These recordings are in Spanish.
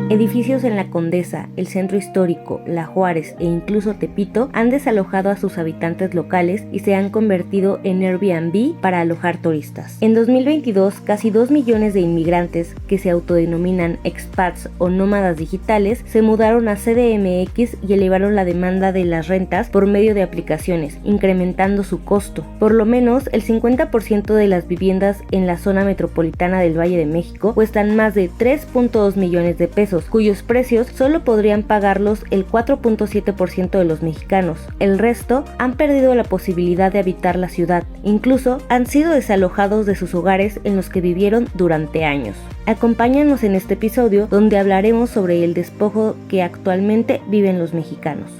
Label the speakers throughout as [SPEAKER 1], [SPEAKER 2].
[SPEAKER 1] Edificios en la Condesa, el Centro Histórico, La Juárez e incluso Tepito han desalojado a sus habitantes locales y se han convertido en Airbnb para alojar turistas. En 2022, casi 2 millones de inmigrantes que se autodenominan expats o nómadas digitales se mudaron a CDMX y elevaron la demanda de las rentas por medio de aplicaciones, incrementando su costo. Por lo menos el 50% de las viviendas en la zona metropolitana del Valle de México cuestan más de 3.2 millones de pesos, cuyos precios solo podrían pagarlos el 4.7% de los mexicanos. El resto han perdido la posibilidad de habitar la ciudad, incluso han sido desalojados de sus hogares en los que vivieron durante años. Acompáñanos en este episodio donde hablaremos sobre el despojo que actualmente viven los mexicanos.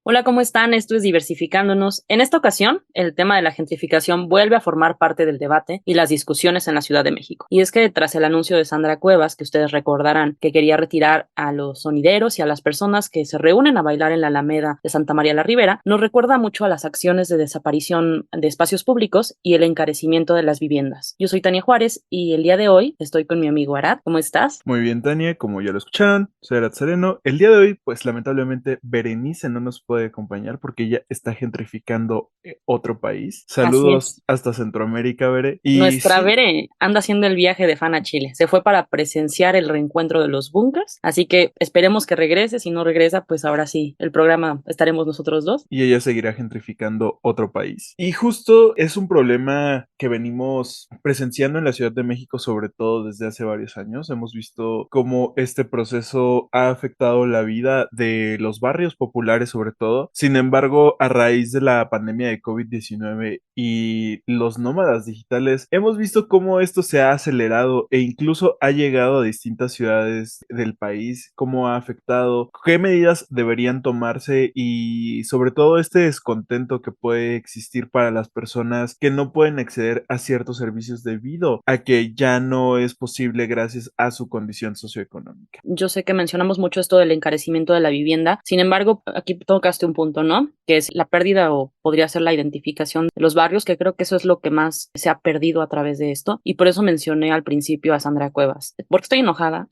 [SPEAKER 2] Hola, ¿cómo están? Esto es Diversificándonos. En esta ocasión, el tema de la gentrificación vuelve a formar parte del debate y las discusiones en la Ciudad de México. Y es que tras el anuncio de Sandra Cuevas, que ustedes recordarán que quería retirar a los sonideros y a las personas que se reúnen a bailar en la Alameda de Santa María la Ribera, nos recuerda mucho a las acciones de desaparición de espacios públicos y el encarecimiento de las viviendas. Yo soy Tania Juárez y el día de hoy estoy con mi amigo Arad. ¿Cómo estás?
[SPEAKER 3] Muy bien, Tania, como ya lo escucharon, soy Arad Sereno. El día de hoy, pues lamentablemente Berenice no nos puede acompañar porque ella está gentrificando otro país.
[SPEAKER 2] Así
[SPEAKER 3] Saludos
[SPEAKER 2] es.
[SPEAKER 3] hasta Centroamérica, Bere. Y
[SPEAKER 2] Nuestra
[SPEAKER 3] sí,
[SPEAKER 2] Bere anda haciendo el viaje de fan a Chile. Se fue para presenciar el reencuentro de los bunkers, así que esperemos que regrese. Si no regresa, pues ahora sí, el programa estaremos nosotros dos.
[SPEAKER 3] y ella seguirá gentrificando otro país. Y justo es un problema que venimos presenciando en la Ciudad de México, sobre todo desde hace varios años. Hemos visto cómo este proceso ha afectado la vida de los barrios populares, sobre todo. Sin embargo, a raíz de la pandemia de COVID-19 y los nómadas digitales, hemos visto cómo esto se ha acelerado e incluso ha llegado a distintas ciudades del país, cómo ha afectado, qué medidas deberían tomarse y sobre todo este descontento que puede existir para las personas que no pueden acceder a ciertos servicios debido a que ya no es posible gracias a su condición socioeconómica.
[SPEAKER 2] Yo sé que mencionamos mucho esto del encarecimiento de la vivienda, sin embargo, aquí tocaste un punto, ¿no? Que es la pérdida o podría ser la identificación de los barrios, que creo que eso es lo que más se ha perdido a través de esto, y por eso mencioné al principio a Sandra Cuevas, porque estoy enojada,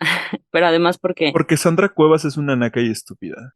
[SPEAKER 2] pero además porque...
[SPEAKER 3] Porque Sandra Cuevas es una naca y estúpida.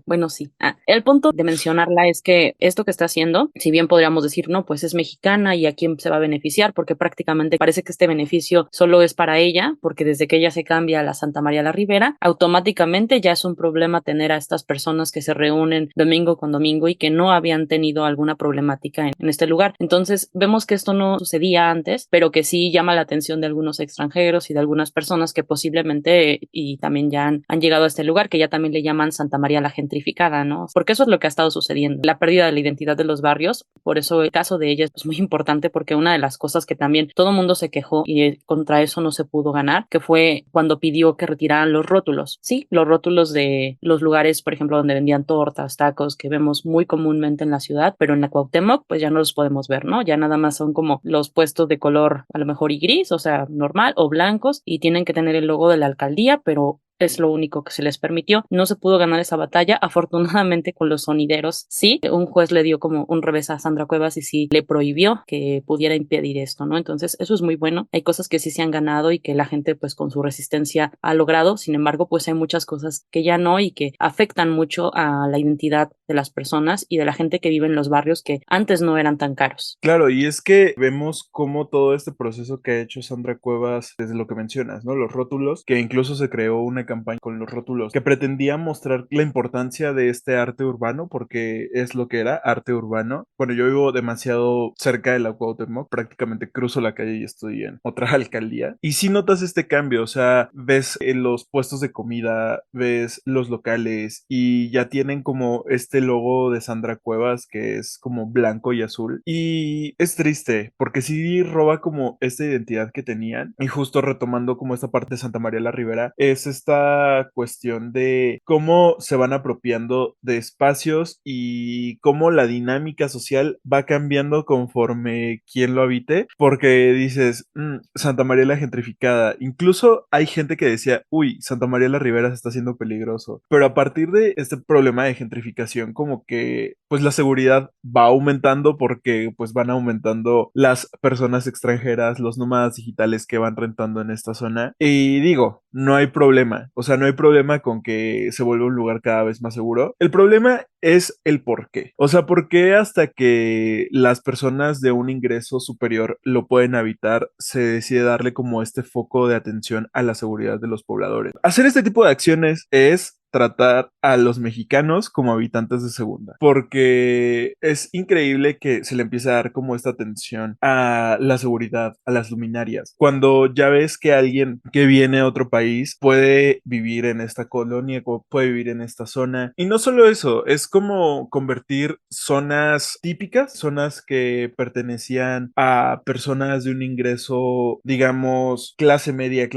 [SPEAKER 2] Bueno, sí. El punto de mencionarla es que esto que está haciendo, si bien podríamos decir, no, pues es mexicana y a quién se va a beneficiar, porque prácticamente parece que este beneficio solo es para ella, porque desde que ella se cambia a la Santa María la Ribera, automáticamente ya es un problema tener a estas personas que se reúnen domingo con domingo y que no habían tenido alguna problemática en este lugar. Entonces, vemos que esto no sucedía antes, pero que sí llama la atención de algunos extranjeros y de algunas personas que posiblemente y también ya han llegado a este lugar, que ya también le llaman Santa María la gentrificada, ¿no? Porque eso es lo que ha estado sucediendo, la pérdida de la identidad de los barrios. Por eso el caso de ella es muy importante, porque una de las cosas que también todo el mundo se quejó y contra eso no se pudo ganar, que fue cuando pidió que retiraran los rótulos. Sí, los rótulos de los lugares, por ejemplo, donde vendían tortas, tacos, que vemos muy comúnmente en la ciudad, pero en la Cuauhtémoc pues ya no los podemos ver, ¿no? Ya nada más son como los puestos de color a lo mejor y gris, o sea, normal, o blancos, y tienen que tener el logo de la alcaldía, pero es lo único que se les permitió. No se pudo ganar esa batalla. Afortunadamente, con los sonideros, sí, un juez le dio como un revés a Sandra Cuevas y sí le prohibió que pudiera impedir esto, ¿no? Entonces, eso es muy bueno. Hay cosas que sí se han ganado y que la gente, pues, con su resistencia ha logrado. Sin embargo, pues hay muchas cosas que ya no y que afectan mucho a la identidad de las personas y de la gente que vive en los barrios que antes no eran tan caros.
[SPEAKER 3] Claro, y es que vemos cómo todo este proceso que ha hecho Sandra Cuevas, desde lo que mencionas, ¿no? Los rótulos, que incluso se creó una campaña con los rótulos que pretendía mostrar la importancia de este arte urbano, porque es lo que era, arte urbano. Bueno, yo vivo demasiado cerca de la Cuauhtémoc, prácticamente cruzo la calle y estoy en otra alcaldía. Y sí notas este cambio, o sea, ves los puestos de comida, ves los locales y ya tienen como este logo de Sandra Cuevas que es como blanco y azul. Y es triste, porque sí roba como esta identidad que tenían. Y justo retomando como esta parte de Santa María la Ribera, es esta esta cuestión de cómo se van apropiando de espacios y cómo la dinámica social va cambiando conforme quien lo habite, porque dices, Santa María la gentrificada, incluso hay gente que decía, uy, Santa María la Ribera se está haciendo peligroso, pero a partir de este problema de gentrificación, como que pues la seguridad va aumentando porque pues van aumentando las personas extranjeras, los nómadas digitales que van rentando en esta zona. Y digo, no hay problema, o sea, no hay problema con que se vuelva un lugar cada vez más seguro. El problema es el por qué. O sea, ¿por qué hasta que las personas de un ingreso superior lo pueden habitar se decide darle como este foco de atención a la seguridad de los pobladores? Hacer este tipo de acciones es tratar a los mexicanos como habitantes de segunda, porque es increíble que se le empiece a dar como esta atención a la seguridad, a las luminarias, cuando ya ves que alguien que viene a otro país puede vivir en esta colonia, puede vivir en esta zona, y no solo eso, es como convertir zonas típicas, zonas que pertenecían a personas de un ingreso, digamos, clase media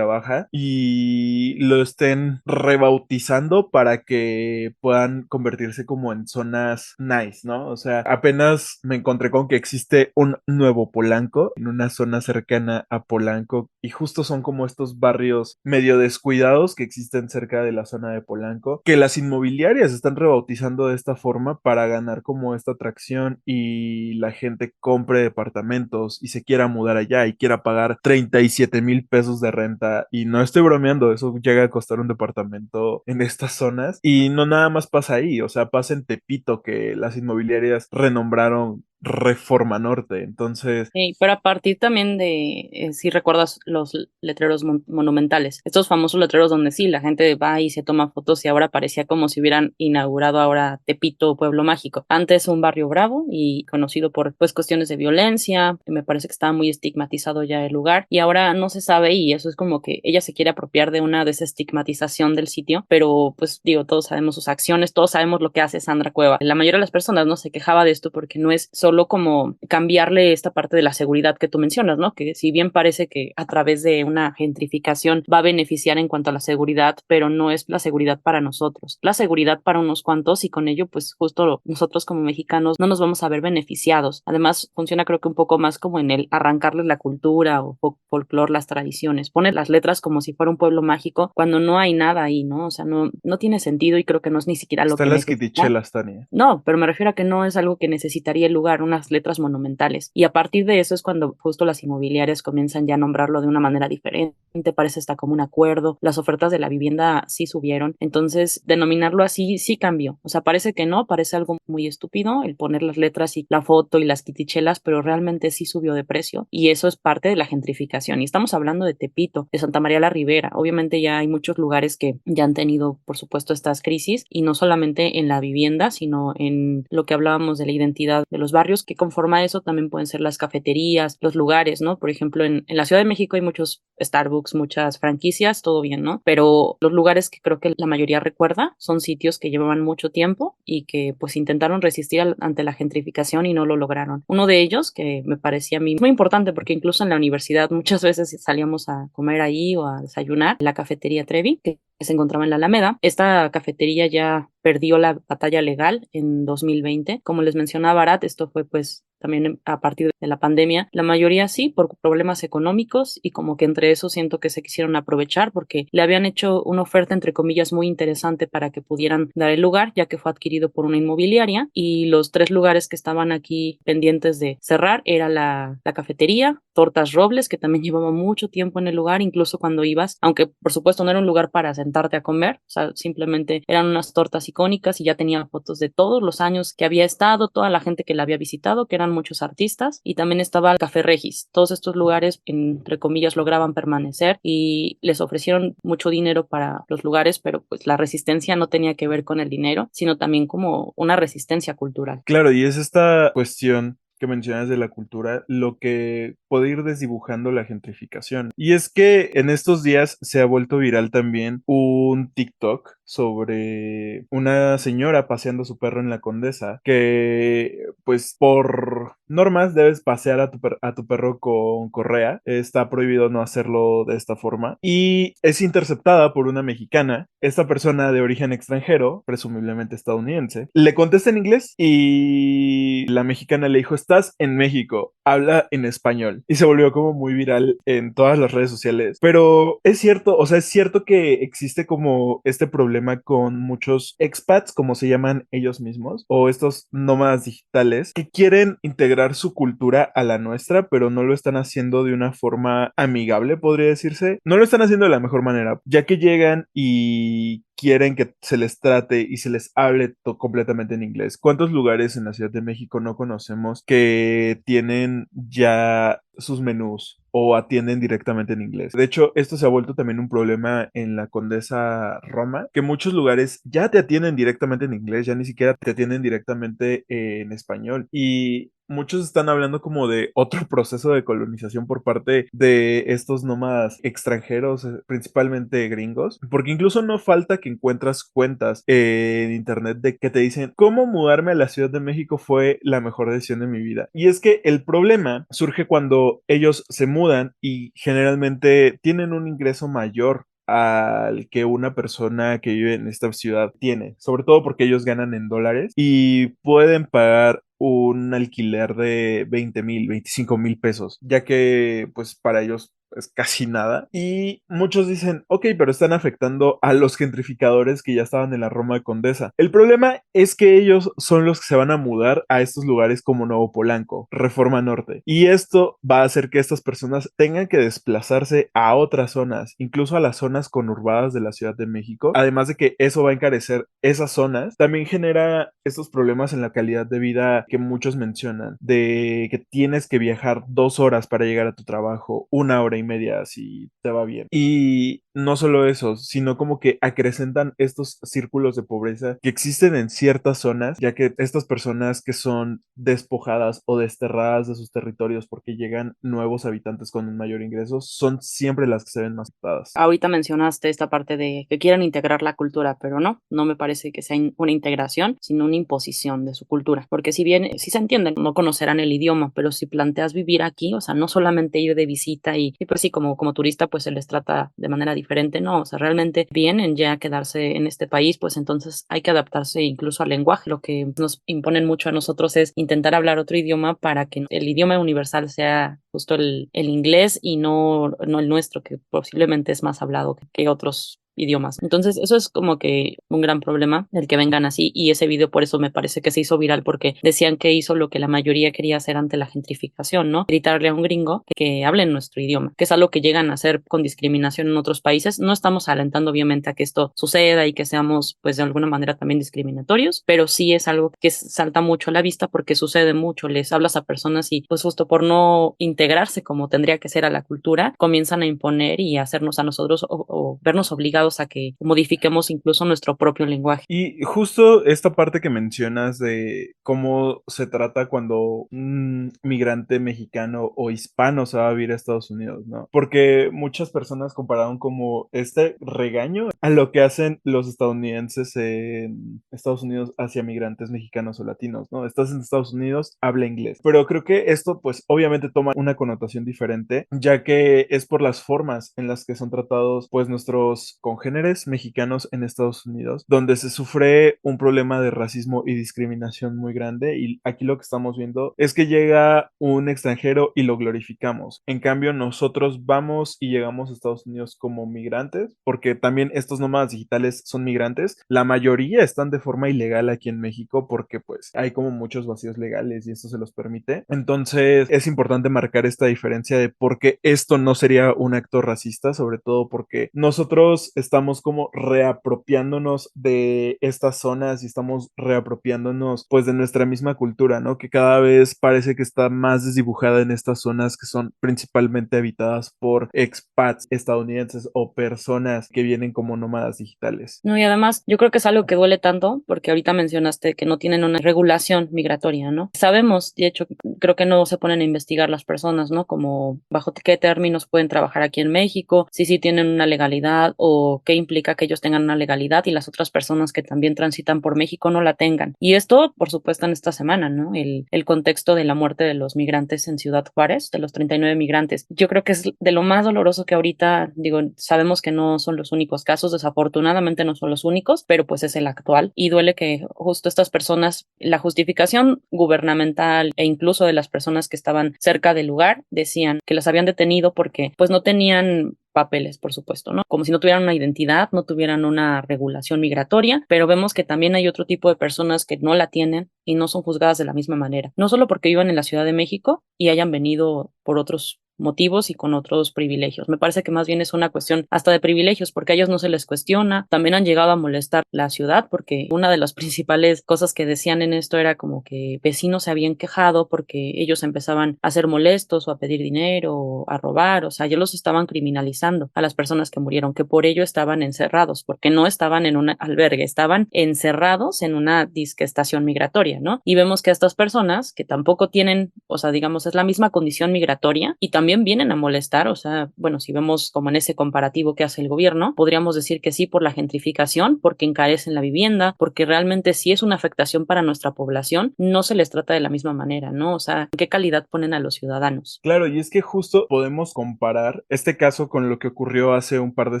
[SPEAKER 3] baja, y lo estén rebautizando para que puedan convertirse como en zonas nice, ¿no? O sea, apenas me encontré con que existe un nuevo Polanco en una zona cercana a Polanco y justo son como estos barrios medio descuidados que existen cerca de la zona de Polanco, que las inmobiliarias están rebautizando de esta forma para ganar como esta atracción y la gente compre departamentos y se quiera mudar allá y quiera pagar 37,000 pesos de renta, y no estoy bromeando, eso llega a costar un departamento en estas zonas. Y no nada más pasa ahí, o sea, pasa en Tepito, que las inmobiliarias renombraron Reforma Norte. Entonces,
[SPEAKER 2] Sí, pero a partir también de, si recuerdas los letreros monumentales, estos famosos letreros donde sí, la gente va y se toma fotos y ahora parecía como si hubieran inaugurado ahora Tepito, Pueblo Mágico. Antes un barrio bravo y conocido por pues cuestiones de violencia, me parece que estaba muy estigmatizado ya el lugar y ahora no se sabe y eso es como que ella se quiere apropiar de una desestigmatización del sitio, pero pues digo, todos sabemos sus acciones, todos sabemos lo que hace Sandra Cueva. La mayoría de las personas no se quejaba de esto porque no es solo como cambiarle esta parte de la seguridad que tú mencionas, ¿no? Que si bien parece que a través de una gentrificación va a beneficiar en cuanto a la seguridad, pero no es la seguridad para nosotros, la seguridad para unos cuantos y con ello pues justo nosotros como mexicanos no nos vamos a ver beneficiados. Además funciona creo que un poco más como en el arrancarles la cultura o folclore, las tradiciones, poner las letras como si fuera un pueblo mágico cuando no hay nada ahí, ¿no? O sea, no tiene sentido y creo que no es ni siquiera lo
[SPEAKER 3] están
[SPEAKER 2] que
[SPEAKER 3] las
[SPEAKER 2] necesita.
[SPEAKER 3] quitichelas, Tania.
[SPEAKER 2] No, pero me refiero a que no es algo que necesitaría el lugar, unas letras monumentales. Y a partir de eso es cuando justo las inmobiliarias comienzan ya a nombrarlo de una manera diferente, parece hasta como un acuerdo. Las ofertas de la vivienda sí subieron. Entonces, denominarlo así sí cambió. O sea, parece que no, parece algo muy estúpido el poner las letras y la foto y las quitichelas, pero realmente sí subió de precio. Y eso es parte de la gentrificación. Y estamos hablando de Tepito, de Santa María la Ribera. Obviamente ya hay muchos lugares que ya han tenido, por supuesto, estas crisis y no solamente en la vivienda, sino en lo que hablábamos de la identidad de los barrios, que conforma eso también pueden ser las cafeterías, los lugares, ¿no? Por ejemplo, en la Ciudad de México hay muchos Starbucks, muchas franquicias, todo bien, ¿no? Pero los lugares que creo que la mayoría recuerda son sitios que llevaban mucho tiempo y que pues intentaron resistir ante la gentrificación y no lo lograron. Uno de ellos, que me parecía a mí muy importante porque incluso en la universidad muchas veces salíamos a comer ahí o a desayunar, la cafetería Trevi, que se encontraba en la Alameda. Esta cafetería ya perdió la batalla legal en 2020. Como les mencionaba Arat, esto fue pues también a partir de la pandemia. La mayoría sí, por problemas económicos y como que entre eso siento que se quisieron aprovechar porque le habían hecho una oferta entre comillas muy interesante para que pudieran dar el lugar, ya que fue adquirido por una inmobiliaria y los 3 lugares que estaban aquí pendientes de cerrar era la cafetería, Tortas Robles, que también llevaba mucho tiempo en el lugar, incluso cuando ibas, aunque por supuesto no era un lugar para sentarte a comer, o sea, simplemente eran unas tortas icónicas y ya tenía fotos de todos los años que había estado, toda la gente que la había visitado, que eran muchos artistas, y también estaba el Café Regis. Todos estos lugares, entre comillas, lograban permanecer y les ofrecieron mucho dinero para los lugares, pero pues la resistencia no tenía que ver con el dinero, sino también como una resistencia cultural.
[SPEAKER 3] Claro, y es esta cuestión que mencionas de la cultura, lo que puede ir desdibujando la gentrificación. Y es que en estos días se ha vuelto viral también un TikTok sobre una señora paseando a su perro en la Condesa, que pues por normas, debes pasear a tu perro con correa, está prohibido no hacerlo de esta forma, y es interceptada por una mexicana. Esta persona de origen extranjero, presumiblemente estadounidense, le contesta en inglés y la mexicana le dijo, estás en México, habla en español, y se volvió como muy viral en todas las redes sociales. Pero es cierto, o sea, es cierto que existe como este problema con muchos expats, como se llaman ellos mismos, o estos nómadas digitales, que quieren integrar su cultura a la nuestra, pero no lo están haciendo de una forma amigable, podría decirse. No lo están haciendo de la mejor manera, ya que llegan y quieren que se les trate y se les hable completamente en inglés. ¿Cuántos lugares en la Ciudad de México no conocemos que tienen ya sus menús o atienden directamente en inglés? De hecho, esto se ha vuelto también un problema en la Condesa Roma, que muchos lugares ya te atienden directamente en inglés, ya ni siquiera te atienden directamente en español. Y muchos están hablando como de otro proceso de colonización por parte de estos nómadas extranjeros, principalmente gringos, porque incluso no falta que encuentras cuentas en internet de que te dicen cómo mudarme a la Ciudad de México fue la mejor decisión de mi vida. Y es que el problema surge cuando ellos se mudan y generalmente tienen un ingreso mayor al que una persona que vive en esta ciudad tiene, sobre todo porque ellos ganan en dólares y pueden pagar un alquiler de 20,000, 25,000 pesos, ya que pues para ellos es casi nada. Y muchos dicen, ok, pero están afectando a los gentrificadores que ya estaban en la Roma Condesa. El problema es que ellos son los que se van a mudar a estos lugares como Nuevo Polanco, Reforma Norte. Y esto va a hacer que estas personas tengan que desplazarse a otras zonas, incluso a las zonas conurbadas de la Ciudad de México. Además de que eso va a encarecer esas zonas, también genera estos problemas en la calidad de vida que muchos mencionan, de que tienes que viajar 2 horas para llegar a tu trabajo, 1 hora y media si te va bien. Y no solo eso, sino como que acrecentan estos círculos de pobreza que existen en ciertas zonas, ya que estas personas que son despojadas o desterradas de sus territorios porque llegan nuevos habitantes con un mayor ingreso, son siempre las que se ven más afectadas.
[SPEAKER 2] Ahorita mencionaste esta parte de que quieren integrar la cultura, pero no me parece que sea una integración, sino una imposición de su cultura, porque si bien sí se entienden, no conocerán el idioma, pero si planteas vivir aquí, o sea, no solamente ir de visita y pues sí, como turista, pues se les trata de manera diferente, no, o sea, realmente vienen ya a quedarse en este país, pues entonces hay que adaptarse incluso al lenguaje. Lo que nos imponen mucho a nosotros es intentar hablar otro idioma para que el idioma universal sea justo el inglés y no el nuestro, que posiblemente es más hablado que otros idiomas. Entonces, eso es como que un gran problema, el que vengan así, y ese video por eso me parece que se hizo viral, porque decían que hizo lo que la mayoría quería hacer ante la gentrificación, ¿no? Gritarle a un gringo que hable en nuestro idioma, que es algo que llegan a hacer con discriminación en otros países. No estamos alentando, obviamente, a que esto suceda y que seamos, pues, de alguna manera también discriminatorios, pero sí es algo que salta mucho a la vista porque sucede mucho. Les hablas a personas y, pues, justo por no integrarse como tendría que ser a la cultura, comienzan a imponer y a hacernos a nosotros o vernos obligados a que modifiquemos incluso nuestro propio lenguaje.
[SPEAKER 3] Y justo esta parte que mencionas de cómo se trata cuando un migrante mexicano o hispano se va a vivir a Estados Unidos, ¿no? Porque muchas personas compararon como este regaño a lo que hacen los estadounidenses en Estados Unidos hacia migrantes mexicanos o latinos, ¿no? Estás en Estados Unidos, habla inglés. Pero creo que esto pues obviamente toma una connotación diferente, ya que es por las formas en las que son tratados pues nuestros congéneres mexicanos en Estados Unidos, donde se sufre un problema de racismo y discriminación muy grande. Y aquí lo que estamos viendo es que llega un extranjero y lo glorificamos. En cambio, nosotros vamos y llegamos a Estados Unidos como migrantes, porque también estos nómadas digitales son migrantes. La mayoría están de forma ilegal aquí en México porque pues hay como muchos vacíos legales y esto se los permite. Entonces es importante marcar esta diferencia de por qué esto no sería un acto racista, sobre todo porque nosotros estamos como reapropiándonos de estas zonas y estamos reapropiándonos pues de nuestra misma cultura, ¿no? Que cada vez parece que está más desdibujada en estas zonas que son principalmente habitadas por expats estadounidenses o personas que vienen como nómadas digitales.
[SPEAKER 2] No, y además yo creo que es algo que duele tanto porque ahorita mencionaste que no tienen una regulación migratoria, ¿no? Sabemos, de hecho, creo que no se ponen a investigar las personas, ¿no? Como bajo qué términos pueden trabajar aquí en México, si sí tienen una legalidad o o qué implica que ellos tengan una legalidad y las otras personas que también transitan por México no la tengan. Y esto, por supuesto, en esta semana, ¿no? El contexto de la muerte de los migrantes en Ciudad Juárez, de los 39 migrantes. Yo creo que es de lo más doloroso que ahorita, digo, sabemos que no son los únicos casos, desafortunadamente no son los únicos, pero pues es el actual y duele que justo estas personas, la justificación gubernamental e incluso de las personas que estaban cerca del lugar, decían que las habían detenido porque pues no tenían papeles, por supuesto, ¿no? Como si no tuvieran una identidad, no tuvieran una regulación migratoria, pero vemos que también hay otro tipo de personas que no la tienen y no son juzgadas de la misma manera, no solo porque vivan en la Ciudad de México y hayan venido por otros motivos y con otros privilegios. Me parece que más bien es una cuestión hasta de privilegios porque a ellos no se les cuestiona. También han llegado a molestar la ciudad porque una de las principales cosas que decían en esto era como que vecinos se habían quejado porque ellos empezaban a ser molestos o a pedir dinero o a robar, o sea, ya los estaban criminalizando a las personas que murieron, que por ello estaban encerrados, porque no estaban en un albergue, estaban encerrados en una disque estación migratoria, ¿no? Y vemos que estas personas que tampoco tienen, o sea, digamos, es la misma condición migratoria y también vienen a molestar, o sea, bueno, si vemos como en ese comparativo que hace el gobierno, podríamos decir que sí por la gentrificación, porque encarecen la vivienda, porque realmente sí es una afectación para nuestra población, no se les trata de la misma manera, ¿no? O sea, ¿qué calidad ponen a los ciudadanos?
[SPEAKER 3] Claro, y es que justo podemos comparar este caso con lo que ocurrió hace un par de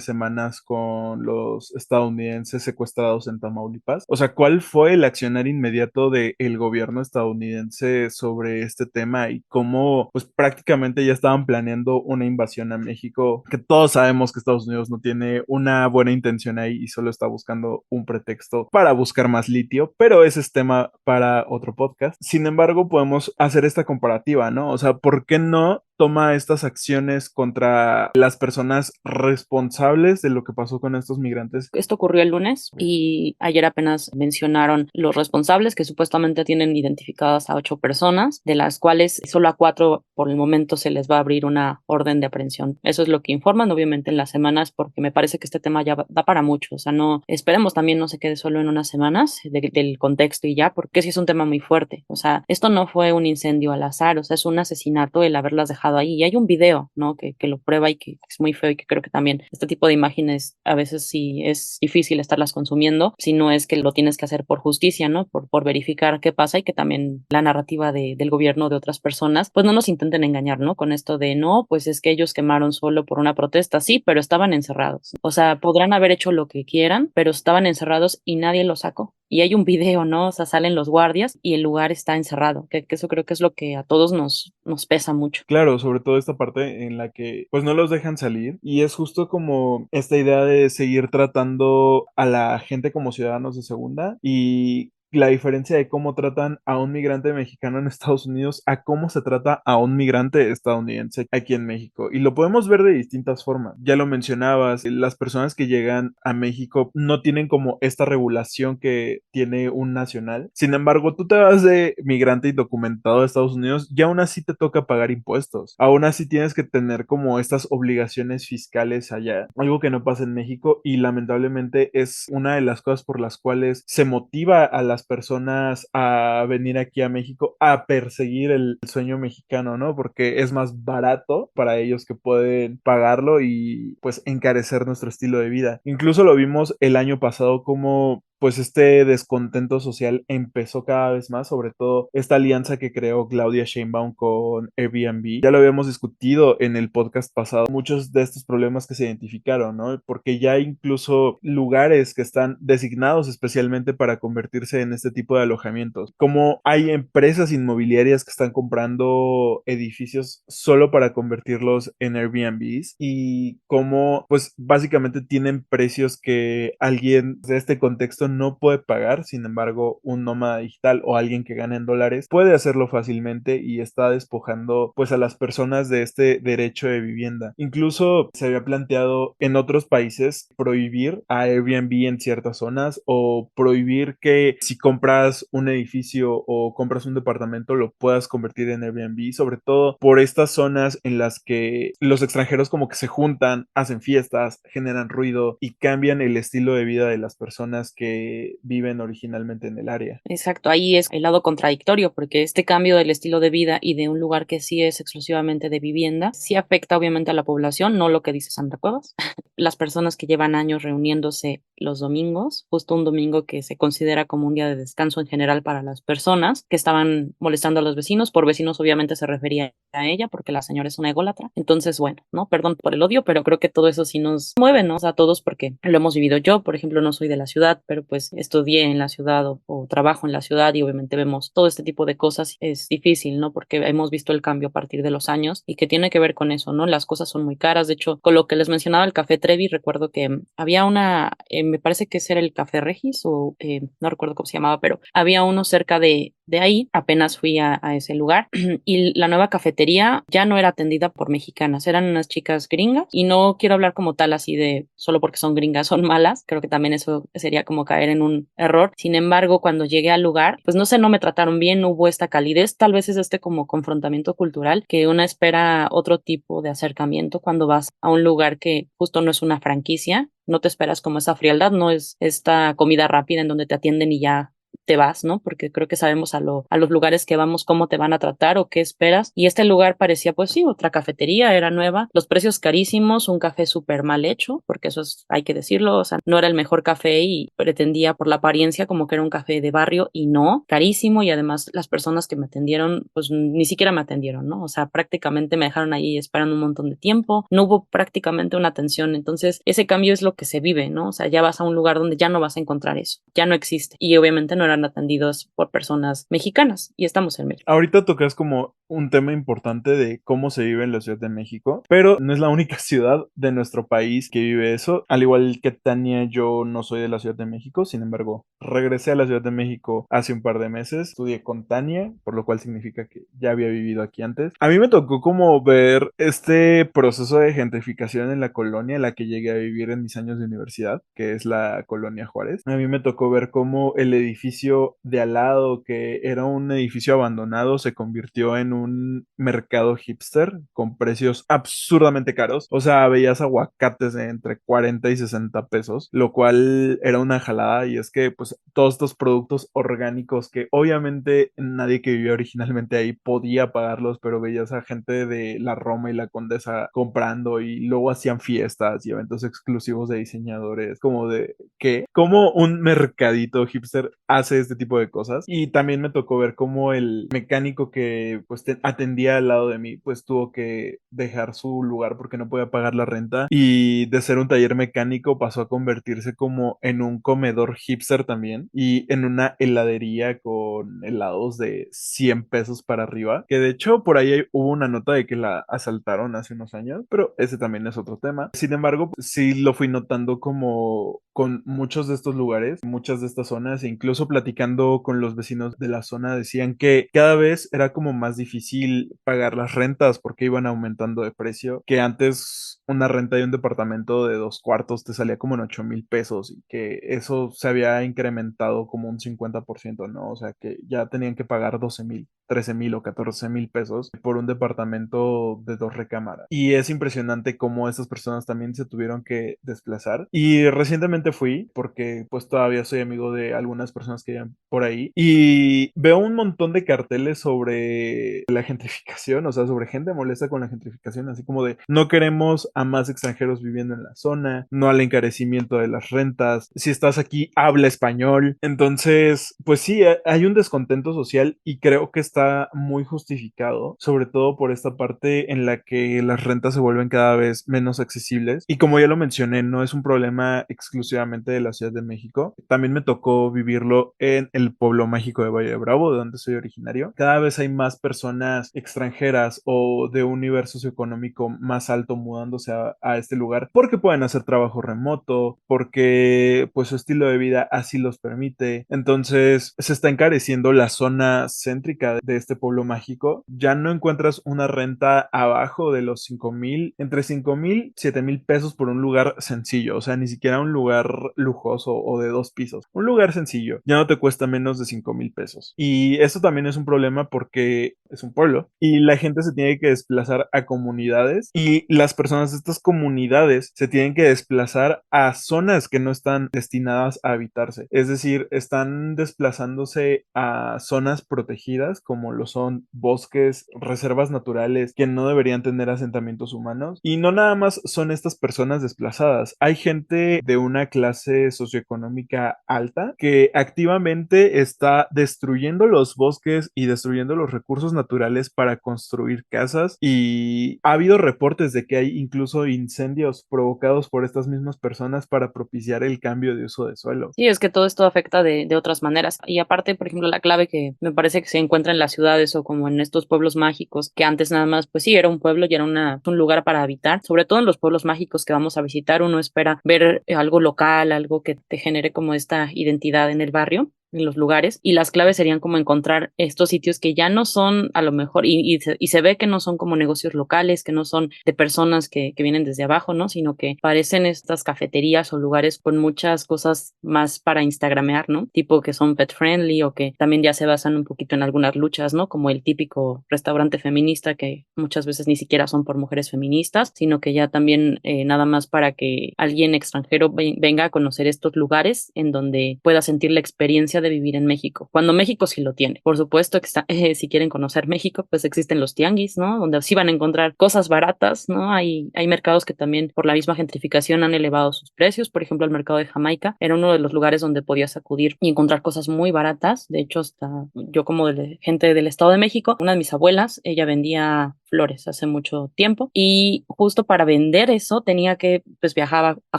[SPEAKER 3] semanas con los estadounidenses secuestrados en Tamaulipas. O sea, ¿cuál fue el accionar inmediato del gobierno estadounidense sobre este tema y cómo pues prácticamente ya estaban planeando una invasión a México, que todos sabemos que Estados Unidos no tiene una buena intención ahí y solo está buscando un pretexto para buscar más litio, pero ese es tema para otro podcast. Sin embargo, podemos hacer esta comparativa, ¿no? O sea, ¿por qué no toma estas acciones contra las personas responsables de lo que pasó con estos migrantes?
[SPEAKER 2] Esto ocurrió el lunes y ayer apenas mencionaron los responsables que supuestamente tienen identificadas a 8 personas, de las cuales solo a 4 por el momento se les va a abrir una orden de aprehensión. Eso es lo que informan, obviamente, en las semanas, porque me parece que este tema ya da para mucho. O sea, no, esperemos también no se quede solo en unas semanas del contexto y ya, porque sí es un tema muy fuerte. O sea, esto no fue un incendio al azar, o sea, es un asesinato el haberlas dejado ahí. Y hay un video, ¿no? Que lo prueba y que es muy feo y que creo que también este tipo de imágenes a veces sí es difícil estarlas consumiendo, si no es que lo tienes que hacer por justicia, ¿no? Por verificar qué pasa y que también la narrativa del gobierno de otras personas, pues no nos intenten engañar, ¿no? Con esto de no, pues es que ellos quemaron solo por una protesta, sí, pero estaban encerrados. O sea, podrán haber hecho lo que quieran, pero estaban encerrados y nadie los sacó. Y hay un video, ¿no? O sea, salen los guardias y el lugar está encerrado, que eso creo que es lo que a todos nos pesa mucho.
[SPEAKER 3] Claro, sobre todo esta parte en la que pues no los dejan salir y es justo como esta idea de seguir tratando a la gente como ciudadanos de segunda y la diferencia de cómo tratan a un migrante mexicano en Estados Unidos a cómo se trata a un migrante estadounidense aquí en México. Y lo podemos ver de distintas formas. Ya lo mencionabas, las personas que llegan a México no tienen como esta regulación que tiene un nacional. Sin embargo, tú te vas de migrante indocumentado a Estados Unidos y aún así te toca pagar impuestos. Aún así tienes que tener como estas obligaciones fiscales allá. Algo que no pasa en México y lamentablemente es una de las cosas por las cuales se motiva a las personas a venir aquí a México a perseguir el sueño mexicano, ¿no? Porque es más barato para ellos que pueden pagarlo y pues encarecer nuestro estilo de vida. Incluso lo vimos el año pasado como pues este descontento social empezó cada vez más, sobre todo esta alianza que creó Claudia Sheinbaum con Airbnb. Ya lo habíamos discutido en el podcast pasado, muchos de estos problemas que se identificaron, ¿no? Porque ya hay incluso lugares que están designados especialmente para convertirse en este tipo de alojamientos. Como hay empresas inmobiliarias que están comprando edificios solo para convertirlos en Airbnbs y como pues básicamente tienen precios que alguien de este contexto no puede pagar, sin embargo, un nómada digital o alguien que gana en dólares puede hacerlo fácilmente y está despojando pues a las personas de este derecho de vivienda. Incluso se había planteado en otros países prohibir a Airbnb en ciertas zonas o prohibir que si compras un edificio o compras un departamento lo puedas convertir en Airbnb, sobre todo por estas zonas en las que los extranjeros como que se juntan, hacen fiestas, generan ruido y cambian el estilo de vida de las personas que que viven originalmente en el área.
[SPEAKER 2] Exacto, ahí es el lado contradictorio, porque este cambio del estilo de vida y de un lugar que sí es exclusivamente de vivienda, sí afecta obviamente a la población, no lo que dice Sandra Cuevas. Las personas que llevan años reuniéndose los domingos, justo un domingo que se considera como un día de descanso en general para las personas que estaban molestando a los vecinos, por vecinos obviamente se refería a ella, porque la señora es una ególatra. Entonces, bueno, ¿no? Perdón por el odio, pero creo que todo eso sí nos mueve, ¿no? O sea, a todos, porque lo hemos vivido. Yo, por ejemplo, no soy de la ciudad, pero pues estudié en la ciudad o trabajo en la ciudad y obviamente vemos todo este tipo de cosas. Es difícil, ¿no? Porque hemos visto el cambio a partir de los años y que tiene que ver con eso, ¿no? Las cosas son muy caras. De hecho, con lo que les mencionaba el Café Trevi, recuerdo que había me parece que ese era el Café Regis o no recuerdo cómo se llamaba, pero había uno cerca de ahí. Apenas fui a ese lugar y la nueva cafetería ya no era atendida por mexicanas, eran unas chicas gringas y no quiero hablar como tal así de solo porque son gringas son malas, creo que también eso sería como caer en un error. Sin embargo, cuando llegué al lugar, pues no sé, no me trataron bien, no hubo esta calidez, tal vez es este como confrontamiento cultural que una espera otro tipo de acercamiento cuando vas a un lugar que justo no es una franquicia, no te esperas como esa frialdad, no es esta comida rápida en donde te atienden y ya te vas, ¿no? Porque creo que sabemos a los lugares que vamos cómo te van a tratar o qué esperas. Y este lugar parecía, pues sí, otra cafetería, era nueva, los precios carísimos, un café súper mal hecho, porque eso es, hay que decirlo, o sea, no era el mejor café y pretendía por la apariencia como que era un café de barrio y no, carísimo y además las personas que me atendieron, pues ni siquiera me atendieron, ¿no? O sea, prácticamente me dejaron ahí esperando un montón de tiempo, no hubo prácticamente una atención, entonces ese cambio es lo que se vive, ¿no? O sea, ya vas a un lugar donde ya no vas a encontrar eso, ya no existe y obviamente no eran atendidos por personas mexicanas y estamos en México.
[SPEAKER 3] Ahorita tocas como un tema importante de cómo se vive en la Ciudad de México, pero no es la única ciudad de nuestro país que vive eso. Al igual que Tania, yo no soy de la Ciudad de México, sin embargo, regresé a la Ciudad de México hace un par de meses, estudié con Tania, por lo cual significa que ya había vivido aquí antes. A mí me tocó como ver este proceso de gentrificación en la colonia en la que llegué a vivir en mis años de universidad, que es la colonia Juárez. A mí me tocó ver cómo el edificio de al lado, que era un edificio abandonado, se convirtió en un mercado hipster con precios absurdamente caros. O sea, veías aguacates de entre 40 y 60 pesos, lo cual era una jalada. Y es que pues todos estos productos orgánicos que obviamente nadie que vivía originalmente ahí podía pagarlos, pero veías a gente de la Roma y la Condesa comprando y luego hacían fiestas y eventos exclusivos de diseñadores, como de ¿qué? ¿Cómo un mercadito hipster hace este tipo de cosas? Y también me tocó ver cómo el mecánico que pues atendía al lado de mí pues tuvo que dejar su lugar porque no podía pagar la renta, y de ser un taller mecánico pasó a convertirse como en un comedor hipster también y en una heladería con helados de 100 pesos para arriba, que de hecho por ahí hubo una nota de que la asaltaron hace unos años, pero ese también es otro tema. Sin embargo, sí lo fui notando como con muchos de estos lugares, muchas de estas zonas, e incluso platicando con los vecinos de la zona decían que cada vez era como más difícil pagar las rentas porque iban aumentando de precio, que antes una renta de un departamento de 2 cuartos te salía como en 8,000 pesos y que eso se había incrementado como un 50%, ¿no? O sea que ya tenían que pagar 12,000, 13,000 o 14,000 pesos por un departamento de 2 recámaras. Y es impresionante cómo estas personas también se tuvieron que desplazar. Y recientemente fui porque pues todavía soy amigo de algunas personas que viven por ahí y veo un montón de carteles sobre la gentrificación, o sea, sobre gente molesta con la gentrificación, así como de no queremos a más extranjeros viviendo en la zona, no al encarecimiento de las rentas, si estás aquí habla español. Entonces pues sí, hay un descontento social y creo que está muy justificado, sobre todo por esta parte en la que las rentas se vuelven cada vez menos accesibles. Y como ya lo mencioné, no es un problema exclusivamente de la Ciudad de México. También me tocó vivirlo en el pueblo mágico de Valle de Bravo, de donde soy originario. Cada vez hay más personas extranjeras o de un nivel socioeconómico más alto mudándose a este lugar porque pueden hacer trabajo remoto, porque pues su estilo de vida así los permite. Entonces se está encareciendo la zona céntrica de este pueblo mágico, ya no encuentras una renta abajo de los 5,000, entre 5,000, 7,000 pesos por un lugar sencillo, o sea, ni siquiera un lugar lujoso o de 2 pisos, un lugar sencillo, ya no te cuesta menos de 5,000 pesos. Y eso también es un problema porque es un pueblo y la gente se tiene que desplazar a comunidades y las personas de estas comunidades se tienen que desplazar a zonas que no están destinadas a habitarse. Es decir, están desplazándose a zonas protegidas como lo son bosques, reservas naturales que no deberían tener asentamientos humanos. Y no nada más son estas personas desplazadas. Hay gente de una clase socioeconómica alta que activamente está destruyendo los bosques y destruyendo los recursos naturales para construir casas, y ha habido reportes de que hay incluso incendios provocados por estas mismas personas para propiciar el cambio de uso de suelo.
[SPEAKER 2] Sí, es que todo esto afecta de otras maneras. Y aparte, por ejemplo, la clave que me parece que se encuentra en las ciudades o como en estos pueblos mágicos, que antes nada más, pues sí, era un pueblo y era un lugar para habitar. Sobre todo en los pueblos mágicos que vamos a visitar, uno espera ver algo local, algo que te genere como esta identidad en el barrio, en los lugares, y las claves serían como encontrar estos sitios que ya no son a lo mejor, y se ve que no son como negocios locales, que no son de personas que vienen desde abajo, ¿no? Sino que parecen estas cafeterías o lugares con muchas cosas más para instagramear, ¿no? Tipo que son pet friendly o que también ya se basan un poquito en algunas luchas, ¿no? Como el típico restaurante feminista que muchas veces ni siquiera son por mujeres feministas, sino que ya también nada más para que alguien extranjero venga a conocer estos lugares en donde pueda sentir la experiencia de vivir en México, cuando México sí lo tiene. Por supuesto que si quieren conocer México, pues existen los tianguis, ¿no? Donde sí van a encontrar cosas baratas, ¿no? Hay mercados que también por la misma gentrificación han elevado sus precios. Por ejemplo, el mercado de Jamaica era uno de los lugares donde podías acudir y encontrar cosas muy baratas. De hecho, hasta yo como gente del Estado de México, una de mis abuelas, ella vendía flores hace mucho tiempo y justo para vender eso tenía que, pues viajaba a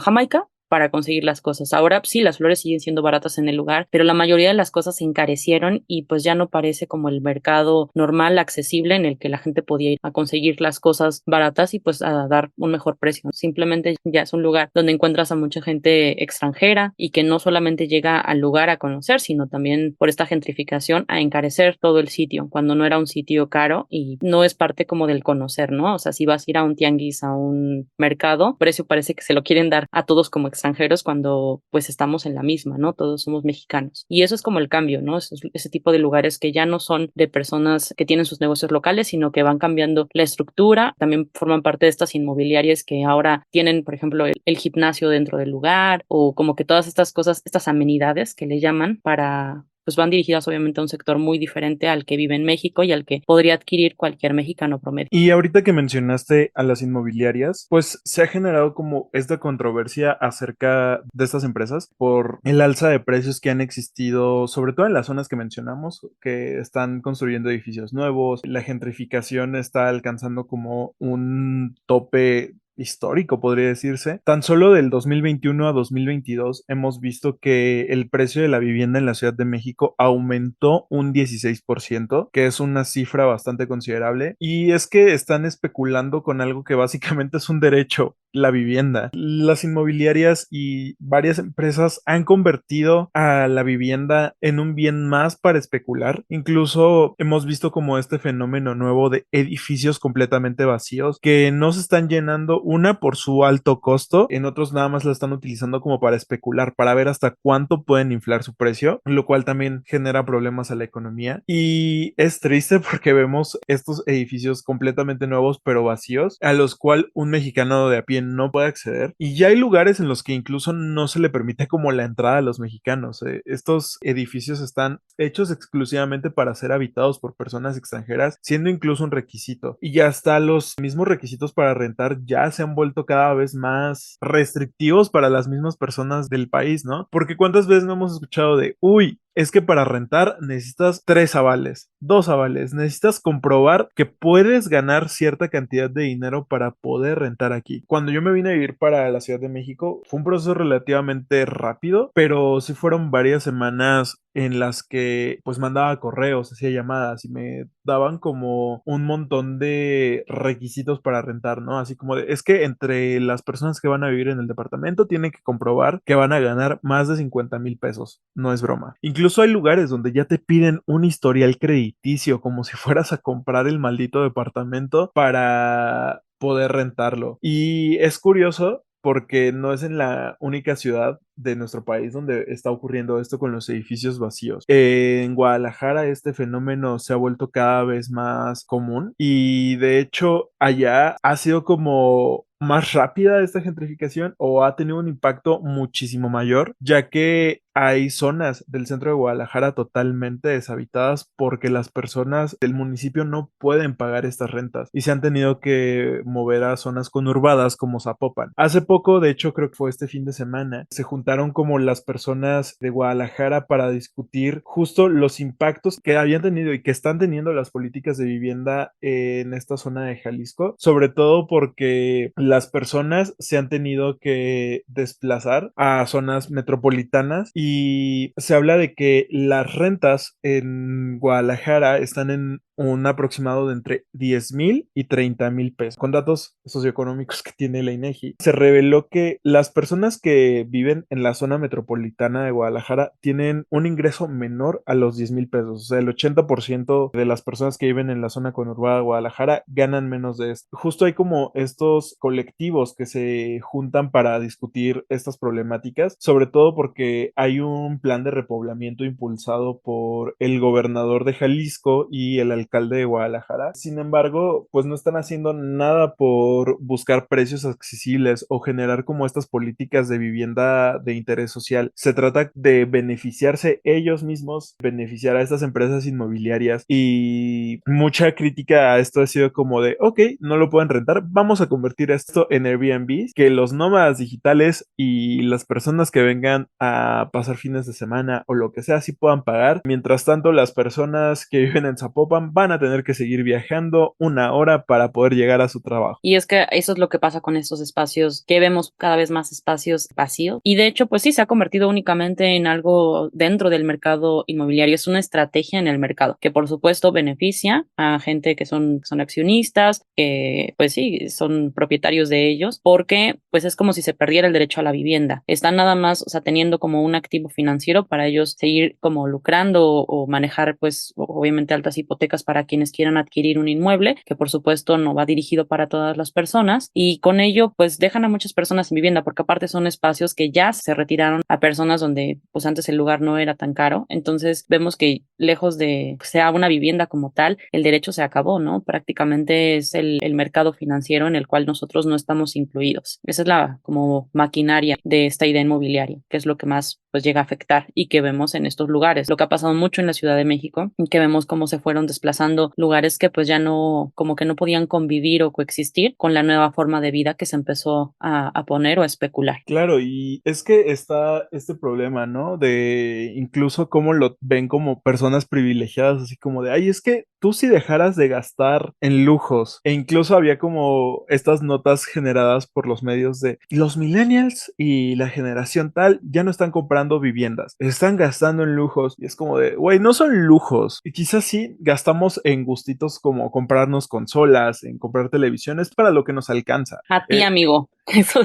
[SPEAKER 2] Jamaica para conseguir las cosas. Ahora sí, las flores siguen siendo baratas en el lugar, pero la mayoría de las cosas se encarecieron y pues ya no parece como el mercado normal, accesible, en el que la gente podía ir a conseguir las cosas baratas y pues a dar un mejor precio. Simplemente ya es un lugar donde encuentras a mucha gente extranjera y que no solamente llega al lugar a conocer, sino también por esta gentrificación a encarecer todo el sitio, cuando no era un sitio caro y no es parte como del conocer, ¿no? O sea, si vas a ir a un tianguis, a un mercado, precio parece que se lo quieren dar a todos como extranjeros cuando pues estamos en la misma, ¿no? Todos somos mexicanos. Y eso es como el cambio, ¿no? Ese tipo de lugares que ya no son de personas que tienen sus negocios locales, sino que van cambiando la estructura. También forman parte de estas inmobiliarias que ahora tienen, por ejemplo, el gimnasio dentro del lugar o como que todas estas cosas, estas amenidades que le llaman para pues van dirigidas obviamente a un sector muy diferente al que vive en México y al que podría adquirir cualquier mexicano promedio.
[SPEAKER 3] Y ahorita que mencionaste a las inmobiliarias, pues se ha generado como esta controversia acerca de estas empresas por el alza de precios que han existido, sobre todo en las zonas que mencionamos, que están construyendo edificios nuevos. La gentrificación está alcanzando como un tope histórico, podría decirse. Tan solo del 2021 a 2022 hemos visto que el precio de la vivienda en la Ciudad de México aumentó un 16%, que es una cifra bastante considerable. Y es que están especulando con algo que básicamente es un derecho, la vivienda. Las inmobiliarias y varias empresas han convertido a la vivienda en un bien más para especular. Incluso hemos visto como este fenómeno nuevo de edificios completamente vacíos que no se están llenando, una por su alto costo, en otros nada más la están utilizando como para especular, para ver hasta cuánto pueden inflar su precio, lo cual también genera problemas a la economía. Y es triste porque vemos estos edificios completamente nuevos pero vacíos, a los cuales un mexicano de a pie no puede acceder. Y ya hay lugares en los que incluso no se le permite como la entrada a los mexicanos. Estos edificios están hechos exclusivamente para ser habitados por personas extranjeras, siendo incluso un requisito. Y ya hasta los mismos requisitos para rentar ya se han vuelto cada vez más restrictivos para las mismas personas del país, ¿no? Porque cuántas veces no hemos escuchado de, uy, es que para rentar necesitas 3 avales, 2 avales, necesitas comprobar que puedes ganar cierta cantidad de dinero para poder rentar aquí. Cuando yo me vine a vivir para la Ciudad de México, fue un proceso relativamente rápido, pero sí fueron varias semanas en las que pues mandaba correos, hacía llamadas y me daban como un montón de requisitos para rentar, ¿no? Así como de, es que entre las personas que van a vivir en el departamento tienen que comprobar que van a ganar más de 50,000 pesos. No es broma. Incluso hay lugares donde ya te piden un historial crediticio como si fueras a comprar el maldito departamento para poder rentarlo. Y es curioso porque no es en la única ciudad de nuestro país donde está ocurriendo esto con los edificios vacíos. En Guadalajara este fenómeno se ha vuelto cada vez más común y de hecho allá ha sido como más rápida esta gentrificación o ha tenido un impacto muchísimo mayor, ya que hay zonas del centro de Guadalajara totalmente deshabitadas porque las personas del municipio no pueden pagar estas rentas y se han tenido que mover a zonas conurbadas como Zapopan. Hace poco, de hecho creo que fue este fin de semana, se juntaron como las personas de Guadalajara para discutir justo los impactos que habían tenido y que están teniendo las políticas de vivienda en esta zona de Jalisco, sobre todo porque las personas se han tenido que desplazar a zonas metropolitanas y se habla de que las rentas en Guadalajara están en un aproximado de entre 10,000 y 30,000 pesos. Con datos socioeconómicos que tiene la INEGI, se reveló que las personas que viven en la zona metropolitana de Guadalajara tienen un ingreso menor a los 10,000 pesos. O sea, el 80% de las personas que viven en la zona conurbada de Guadalajara ganan menos de esto. Justo hay como estos colectivos que se juntan para discutir estas problemáticas, sobre todo porque hay un plan de repoblamiento impulsado por el gobernador de Jalisco y el alcalde de Guadalajara. Sin embargo, pues no están haciendo nada por buscar precios accesibles o generar como estas políticas de vivienda de interés social. Se trata de beneficiarse ellos mismos, beneficiar a estas empresas inmobiliarias y mucha crítica a esto ha sido como de, ok, no lo pueden rentar, vamos a convertir esto en Airbnb, que los nómadas digitales y las personas que vengan a pasar fines de semana o lo que sea sí puedan pagar. Mientras tanto, las personas que viven en Zapopan van a tener que seguir viajando 1 hora para poder llegar a su trabajo.
[SPEAKER 2] Y es que eso es lo que pasa con estos espacios, que vemos cada vez más espacios vacíos. Y de hecho, pues sí, se ha convertido únicamente en algo dentro del mercado inmobiliario. Es una estrategia en el mercado que, por supuesto, beneficia a gente que son accionistas, que pues sí, son propietarios de ellos, porque pues es como si se perdiera el derecho a la vivienda. Están nada más, o sea, teniendo como un activo financiero para ellos seguir como lucrando o manejar, pues, obviamente altas hipotecas para quienes quieran adquirir un inmueble, que por supuesto no va dirigido para todas las personas, y con ello pues dejan a muchas personas sin vivienda, porque aparte son espacios que ya se retiraron a personas donde pues antes el lugar no era tan caro. Entonces vemos que lejos de que sea una vivienda como tal, el derecho se acabó, ¿no? Prácticamente es el mercado financiero en el cual nosotros no estamos incluidos. Esa es la como maquinaria de esta idea inmobiliaria, que es lo que más pues llega a afectar y que vemos en estos lugares. Lo que ha pasado mucho en la Ciudad de México, que vemos cómo se fueron desplazando lugares que pues ya no, como que no podían convivir o coexistir con la nueva forma de vida que se empezó a poner o a especular.
[SPEAKER 3] Claro, y es que está este problema, ¿no? De incluso cómo lo ven como personas privilegiadas, así como de, ay, es que tú si dejaras de gastar en lujos, e incluso había como estas notas generadas por los medios de los millennials y la generación tal ya no están comprando viviendas, están gastando en lujos, y es como de, güey, no son lujos, y quizás sí gastamos en gustitos como comprarnos consolas, en comprar televisiones para lo que nos alcanza.
[SPEAKER 2] A ti, amigo.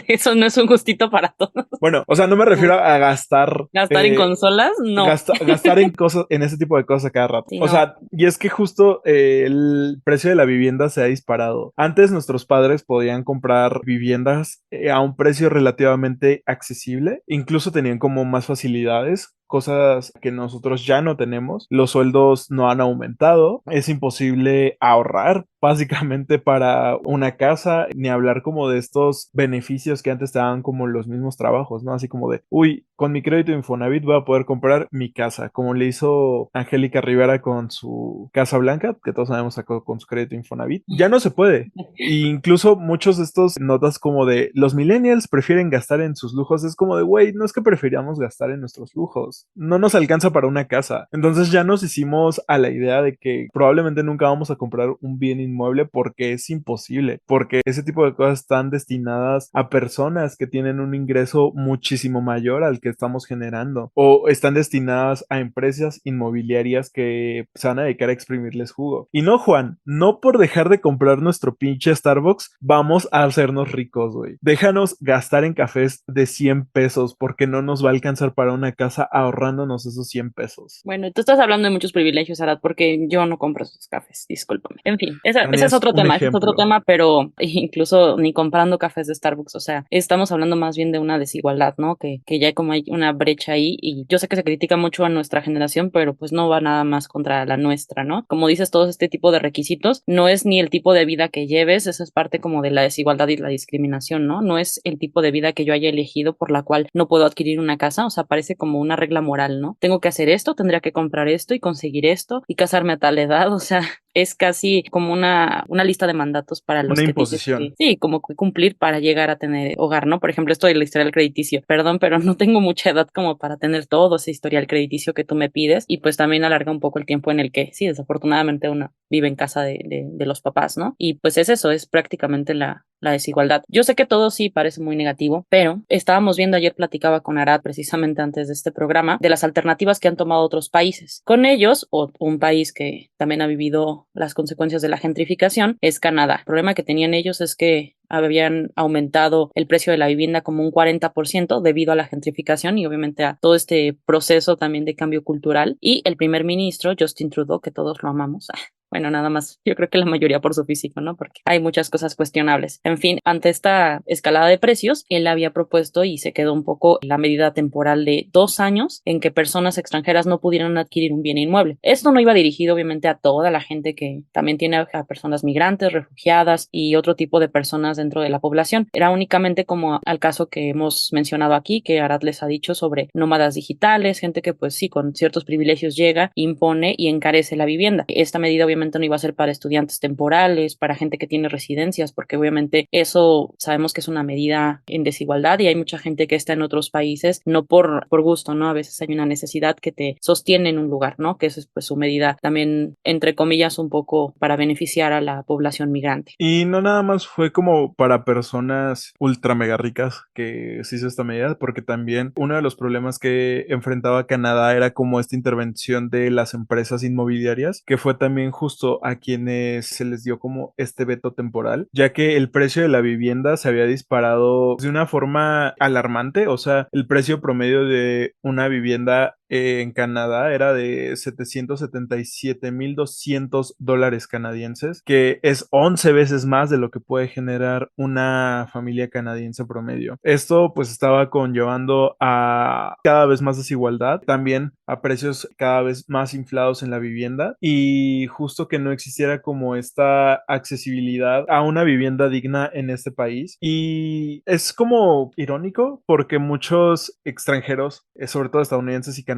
[SPEAKER 2] Eso no es un gustito para todos.
[SPEAKER 3] Bueno, o sea, no me refiero a gastar.
[SPEAKER 2] ¿Gastar en consolas? No.
[SPEAKER 3] Gastar en cosas, en ese tipo de cosas a cada rato.
[SPEAKER 2] Sí,
[SPEAKER 3] o
[SPEAKER 2] no.
[SPEAKER 3] sea, y es que justo el precio de la vivienda se ha disparado. Antes nuestros padres podían comprar viviendas a un precio relativamente accesible. Incluso tenían como más facilidades, cosas que nosotros ya no tenemos. Los sueldos no han aumentado. Es imposible ahorrar básicamente para una casa, ni hablar como de estos beneficios que antes te daban como los mismos trabajos, ¿no? Así como de, uy, con mi crédito Infonavit voy a poder comprar mi casa, como le hizo Angélica Rivera con su Casa Blanca, que todos sabemos sacó con su crédito Infonavit. Ya no se puede. E incluso muchos de estos notas como de los millennials prefieren gastar en sus lujos, es como de, güey, no es que preferíamos gastar en nuestros lujos, no nos alcanza para una casa. Entonces ya nos hicimos a la idea de que probablemente nunca vamos a comprar un bien inmueble porque es imposible, porque ese tipo de cosas están destinadas destinadas a personas que tienen un ingreso muchísimo mayor al que estamos generando, o están destinadas a empresas inmobiliarias que se van a dedicar a exprimirles jugo. Y no, Juan, no por dejar de comprar nuestro pinche Starbucks vamos a hacernos ricos, güey. Déjanos gastar en cafés de 100 pesos porque no nos va a alcanzar para una casa ahorrándonos esos 100 pesos.
[SPEAKER 2] Bueno, tú estás hablando de muchos privilegios, Arad, porque yo no compro esos cafés, discúlpame. En fin, ese es
[SPEAKER 3] Tenías
[SPEAKER 2] otro
[SPEAKER 3] un
[SPEAKER 2] tema, ese es otro
[SPEAKER 3] ejemplo.
[SPEAKER 2] tema, pero incluso ni comprando cafés de Starbucks, o sea, estamos hablando más bien de una desigualdad, ¿no? Que ya como hay una brecha ahí, y yo sé que se critica mucho a nuestra generación, pero pues no va nada más contra la nuestra, ¿no? Como dices, todo este tipo de requisitos no es ni el tipo de vida que lleves, eso es parte como de la desigualdad y la discriminación, ¿no? No es el tipo de vida que yo haya elegido por la cual no puedo adquirir una casa, o sea, parece como una regla moral, ¿no? Tengo que hacer esto, tendría que comprar esto y conseguir esto y casarme a tal edad, o sea, es casi como una lista de mandatos para los
[SPEAKER 3] Una
[SPEAKER 2] que tienes que,
[SPEAKER 3] imposición.
[SPEAKER 2] sí, como que cumplir para llegar a tener hogar, ¿no? Por ejemplo, esto del historial crediticio, perdón, pero no tengo mucha edad como para tener todo ese historial crediticio que tú me pides y pues también alarga un poco el tiempo en el que, sí, desafortunadamente uno vive en casa de los papás, ¿no? Y pues es eso, es prácticamente la desigualdad. Yo sé que todo sí parece muy negativo, pero estábamos viendo ayer, platicaba con Arad precisamente antes de este programa, de las alternativas que han tomado otros países. Con ellos, o un país que también ha vivido las consecuencias de la gentrificación, es Canadá. El problema que tenían ellos es que habían aumentado el precio de la vivienda como un 40% debido a la gentrificación y obviamente a todo este proceso también de cambio cultural. Y el primer ministro, Justin Trudeau, que todos lo amamos, bueno, nada más, yo creo que la mayoría por su físico, ¿no? Porque hay muchas cosas cuestionables. En fin, ante esta escalada de precios, él había propuesto y se quedó un poco la medida temporal de 2 años en que personas extranjeras no pudieran adquirir un bien inmueble. Esto no iba dirigido obviamente a toda la gente que también tiene a personas migrantes, refugiadas y otro tipo de personas dentro de la población. Era únicamente como al caso que hemos mencionado aquí, que Arad les ha dicho sobre nómadas digitales, gente que pues sí, con ciertos privilegios llega, impone y encarece la vivienda. Esta medida obviamente no iba a ser para estudiantes temporales, para gente que tiene residencias, porque obviamente eso sabemos que es una medida en desigualdad y hay mucha gente que está en otros países, no por gusto, ¿no? A veces hay una necesidad que te sostiene en un lugar, ¿no? Que esa es pues su medida también, entre comillas, un poco para beneficiar a la población migrante.
[SPEAKER 3] Y no nada más fue como para personas ultra mega ricas que se hizo esta medida, porque también uno de los problemas que enfrentaba Canadá era como esta intervención de las empresas inmobiliarias, que fue también justo a quienes se les dio como este veto temporal, ya que el precio de la vivienda se había disparado de una forma alarmante, o sea, el precio promedio de una vivienda en Canadá era de 777,200 dólares canadienses, que es 11 veces más de lo que puede generar una familia canadiense promedio. Esto pues estaba conllevando a cada vez más desigualdad, también a precios cada vez más inflados en la vivienda y justo que no existiera como esta accesibilidad a una vivienda digna en este país. Y es como irónico porque muchos extranjeros, sobre todo estadounidenses y canadienses,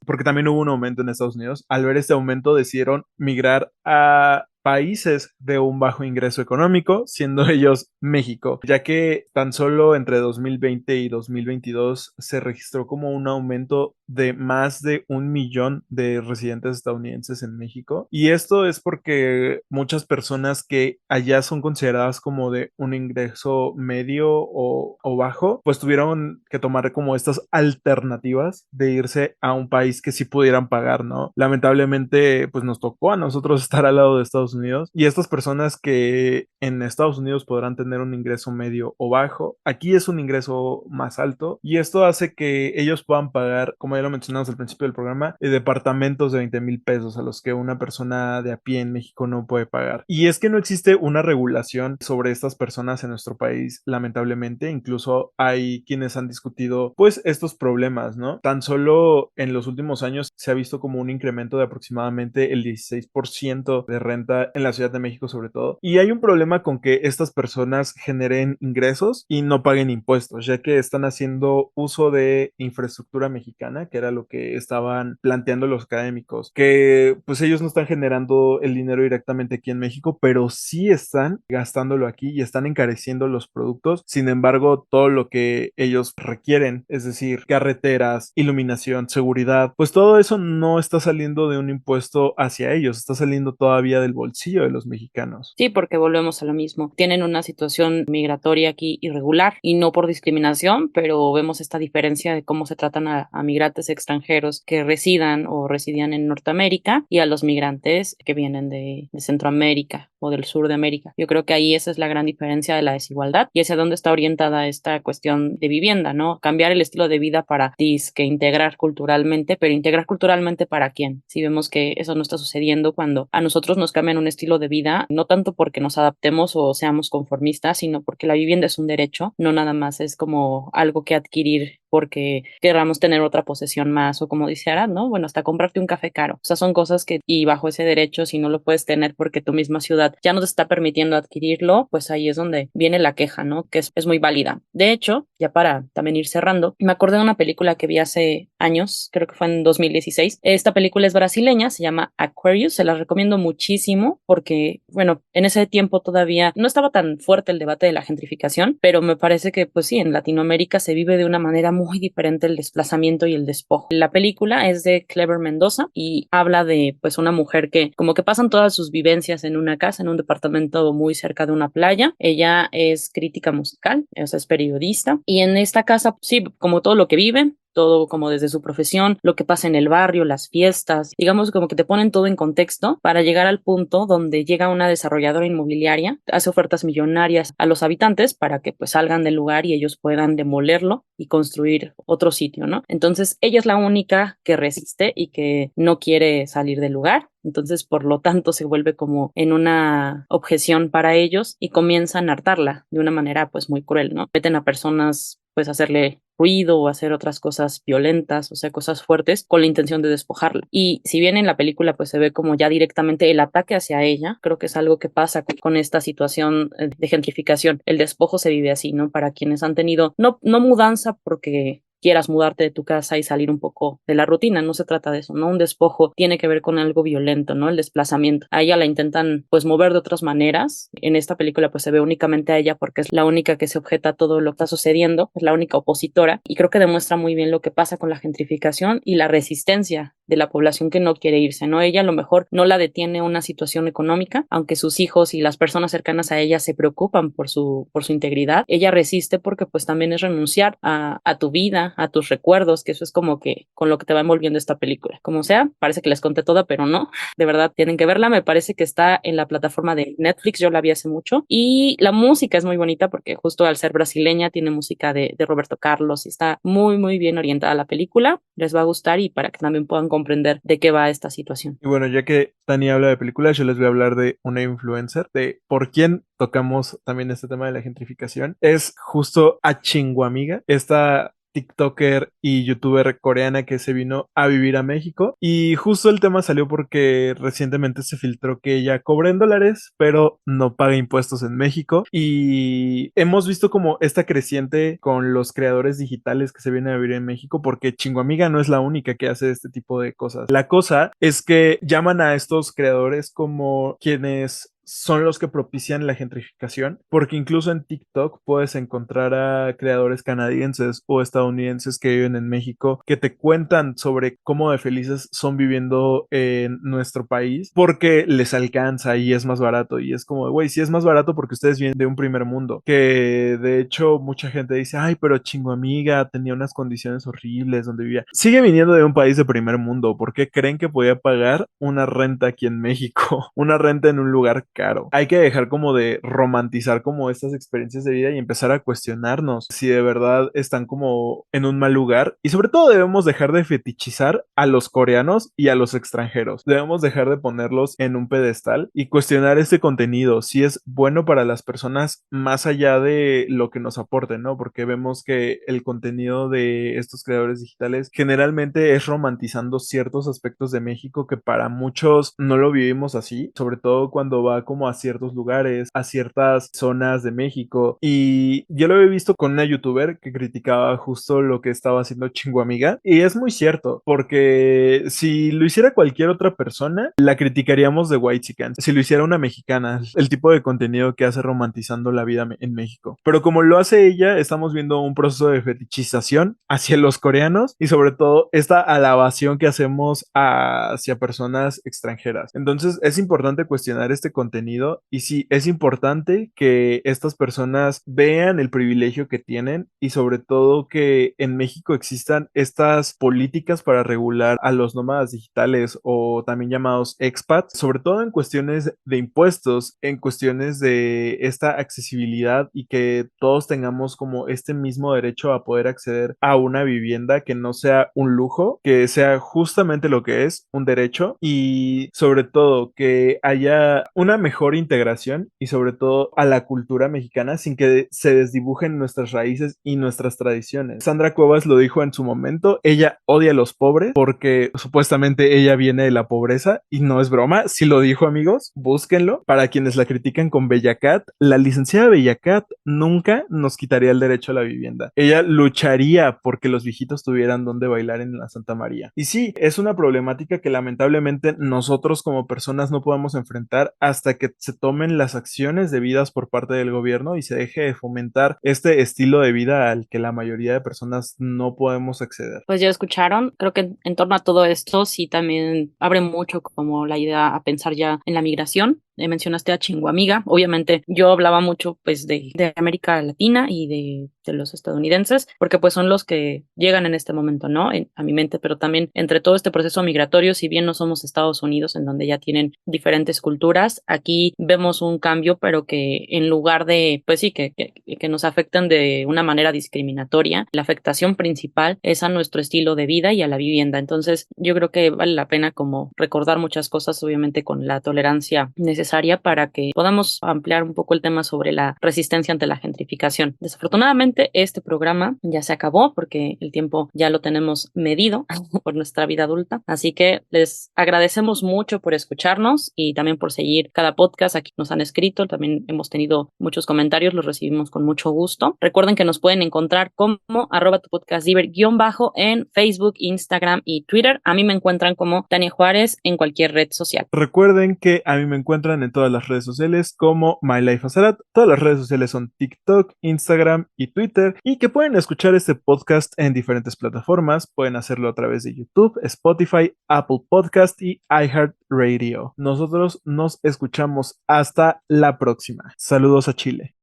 [SPEAKER 3] porque también hubo un aumento en Estados Unidos, al ver este aumento decidieron migrar a países de un bajo ingreso económico, siendo ellos México, ya que tan solo entre 2020 y 2022 se registró como un aumento de más de 1 millón de residentes estadounidenses en México. Y esto es porque muchas personas que allá son consideradas como de un ingreso medio o bajo, pues tuvieron que tomar como estas alternativas de irse a un país que sí pudieran pagar, ¿no? Lamentablemente, pues nos tocó a nosotros estar al lado de Estados Unidos y estas personas que en Estados Unidos podrán tener un ingreso medio o bajo, aquí es un ingreso más alto y esto hace que ellos puedan pagar, como ya lo mencionamos al principio del programa, departamentos de 20,000 pesos a los que una persona de a pie en México no puede pagar. Y es que no existe una regulación sobre estas personas en nuestro país, lamentablemente, incluso hay quienes han discutido pues estos problemas, ¿no? Tan solo en los últimos años se ha visto como un incremento de aproximadamente el 16% de renta en la Ciudad de México sobre todo. Y hay un problema con que estas personas generen ingresos y no paguen impuestos, ya que están haciendo uso de infraestructura mexicana, que era lo que estaban planteando los académicos, que pues ellos no están generando el dinero directamente aquí en México, pero sí están gastándolo aquí y están encareciendo los productos. Sin embargo, todo lo que ellos requieren, es decir, carreteras, iluminación, seguridad, pues todo eso no está saliendo de un impuesto hacia ellos, está saliendo todavía del bolsillo bolsillo de los mexicanos.
[SPEAKER 2] Sí, porque volvemos a lo mismo. Tienen una situación migratoria aquí irregular y no por discriminación, pero vemos esta diferencia de cómo se tratan a migrantes extranjeros que residan o residían en Norteamérica y a los migrantes que vienen de Centroamérica o del sur de América. Yo creo que ahí esa es la gran diferencia de la desigualdad y hacia dónde está orientada esta cuestión de vivienda, ¿no? Cambiar el estilo de vida para que integrar culturalmente, pero integrar culturalmente ¿para quién? Si vemos que eso no está sucediendo cuando a nosotros nos cambian un estilo de vida, no tanto porque nos adaptemos o seamos conformistas, sino porque la vivienda es un derecho, no nada más es como algo que adquirir porque queramos tener otra posesión más o como dice Arad, ¿no? Bueno, hasta comprarte un café caro. O sea, son cosas que, y bajo ese derecho, si no lo puedes tener porque tu misma ciudad ya no te está permitiendo adquirirlo, pues ahí es donde viene la queja, ¿no? Que es muy válida. De hecho, ya para también ir cerrando, me acordé de una película que vi hace años, creo que fue en 2016. Esta película es brasileña, se llama Aquarius, se la recomiendo muchísimo porque, bueno, en ese tiempo todavía no estaba tan fuerte el debate de la gentrificación, pero me parece que, pues sí, en Latinoamérica se vive de una manera muy diferente el desplazamiento y el despojo. La película es de Clever Mendoza y habla de, pues, una mujer que como que pasan todas sus vivencias en una casa, en un departamento muy cerca de una playa. Ella es crítica musical, o sea, es periodista y en esta casa, sí, como todo lo que vive, todo como desde su profesión, lo que pasa en el barrio, las fiestas, digamos como que te ponen todo en contexto para llegar al punto donde llega una desarrolladora inmobiliaria, hace ofertas millonarias a los habitantes para que pues salgan del lugar y ellos puedan demolerlo y construir otro sitio, ¿no? Entonces ella es la única que resiste y que no quiere salir del lugar. Entonces, por lo tanto, se vuelve como en una objeción para ellos y comienzan a hartarla de una manera pues muy cruel, ¿no? Meten a personas pues a hacerle ruido o hacer otras cosas violentas, o sea, cosas fuertes con la intención de despojarla. Y si bien en la película pues se ve como ya directamente el ataque hacia ella, creo que es algo que pasa con esta situación de gentrificación. El despojo se vive así, ¿no? Para quienes han tenido, no mudanza porque quieras mudarte de tu casa y salir un poco de la rutina, no se trata de eso, ¿no? Un despojo tiene que ver con algo violento, ¿no? El desplazamiento. A ella la intentan pues mover de otras maneras. En esta película pues se ve únicamente a ella porque es la única que se objeta a todo lo que está sucediendo, es la única opositora y creo que demuestra muy bien lo que pasa con la gentrificación y la resistencia de la población que no quiere irse, ¿no? Ella a lo mejor no la detiene una situación económica, aunque sus hijos y las personas cercanas a ella se preocupan por su integridad. Ella resiste porque pues también es renunciar a tu vida, a tus recuerdos, que eso es como que con lo que te va envolviendo esta película. Como sea, parece que les conté toda, pero no, de verdad tienen que verla, me parece que está en la plataforma de Netflix, yo la vi hace mucho, y la música es muy bonita porque justo al ser brasileña tiene música de Roberto Carlos y está muy, muy bien orientada la película, les va a gustar y para que también puedan comprender de qué va esta situación.
[SPEAKER 3] Y bueno, ya que Tani habla de películas, yo les voy a hablar de una influencer, de por quién tocamos también este tema de la gentrificación. Es justo a Chinguamiga, esta TikToker y youtuber coreana que se vino a vivir a México. Y justo el tema salió porque recientemente se filtró que ella cobra en dólares, pero no paga impuestos en México. Y hemos visto como esta creciente con los creadores digitales que se vienen a vivir en México, porque Chinguamiga no es la única que hace este tipo de cosas. La cosa es que llaman a estos creadores como quienes son los que propician la gentrificación, porque incluso en TikTok puedes encontrar a creadores canadienses o estadounidenses que viven en México que te cuentan sobre cómo de felices son viviendo en nuestro país porque les alcanza y es más barato, y es como, güey, si es más barato porque ustedes vienen de un primer mundo, que de hecho mucha gente dice, ay, pero Chinguamiga tenía unas condiciones horribles donde vivía. Sigue viniendo de un país de primer mundo, ¿por qué creen que podía pagar una renta aquí en México? Una renta en un lugar caro. Hay que dejar como de romantizar como estas experiencias de vida y empezar a cuestionarnos si de verdad están como en un mal lugar, y sobre todo debemos dejar de fetichizar a los coreanos y a los extranjeros. Debemos dejar de ponerlos en un pedestal y cuestionar este contenido, si es bueno para las personas más allá de lo que nos aporten, ¿no? Porque vemos que el contenido de estos creadores digitales generalmente es romantizando ciertos aspectos de México que para muchos no lo vivimos así, sobre todo cuando va va como a ciertos lugares, a ciertas zonas de México. Y yo lo he visto con una youtuber que criticaba justo lo que estaba haciendo Chinguamiga. Y es muy cierto, porque si lo hiciera cualquier otra persona, la criticaríamos de whitexicans. Si lo hiciera una mexicana, el tipo de contenido que hace romantizando la vida en México. Pero como lo hace ella, estamos viendo un proceso de fetichización hacia los coreanos y sobre todo esta alabación que hacemos hacia personas extranjeras. Entonces es importante cuestionar este contenido y sí, es importante que estas personas vean el privilegio que tienen y sobre todo que en México existan estas políticas para regular a los nómadas digitales o también llamados expats, sobre todo en cuestiones de impuestos, en cuestiones de esta accesibilidad y que todos tengamos como este mismo derecho a poder acceder a una vivienda que no sea un lujo, que sea justamente lo que es un derecho y sobre todo que haya una mejor integración y sobre todo a la cultura mexicana sin que se desdibujen nuestras raíces y nuestras tradiciones. Sandra Cuevas lo dijo en su momento, ella odia a los pobres porque supuestamente ella viene de la pobreza y no es broma, si lo dijo amigos, búsquenlo. Para quienes la critican con Bellacat, la licenciada Bellacat nunca nos quitaría el derecho a la vivienda. Ella lucharía porque los viejitos tuvieran donde bailar en la Santa María. Y sí, es una problemática que lamentablemente nosotros como personas no podemos enfrentar hasta que se tomen las acciones debidas por parte del gobierno y se deje de fomentar este estilo de vida al que la mayoría de personas no podemos acceder.
[SPEAKER 2] Pues ya escucharon, creo que en torno a todo esto sí también abre mucho como la idea a pensar ya en la migración. Mencionaste a Chinguamiga, obviamente yo hablaba mucho pues de América Latina y de los estadounidenses, porque pues son los que llegan en este momento, ¿no? A mi mente, pero también entre todo este proceso migratorio, si bien no somos Estados Unidos, en donde ya tienen diferentes culturas, aquí vemos un cambio, pero que en lugar de, pues sí, que nos afectan de una manera discriminatoria, la afectación principal es a nuestro estilo de vida y a la vivienda. Entonces, yo creo que vale la pena como recordar muchas cosas, obviamente con la tolerancia necesaria para que podamos ampliar un poco el tema sobre la resistencia ante la gentrificación. Desafortunadamente, este programa ya se acabó porque el tiempo ya lo tenemos medido por nuestra vida adulta. Así que les agradecemos mucho por escucharnos y también por seguir cada podcast. Aquí nos han escrito, también hemos tenido muchos comentarios, los recibimos con mucho gusto. Recuerden que nos pueden encontrar como @tupodcastdiver_ en Facebook, Instagram y Twitter. A mí me encuentran como Tania Juárez en cualquier red social.
[SPEAKER 3] Recuerden que a mí me encuentran en todas las redes sociales como My Life as Arat. Todas las redes sociales son TikTok, Instagram y Twitter y que pueden escuchar este podcast en diferentes plataformas. Pueden hacerlo a través de YouTube, Spotify, Apple Podcast y iHeartRadio. Nosotros nos escuchamos hasta la próxima. Saludos a Chile.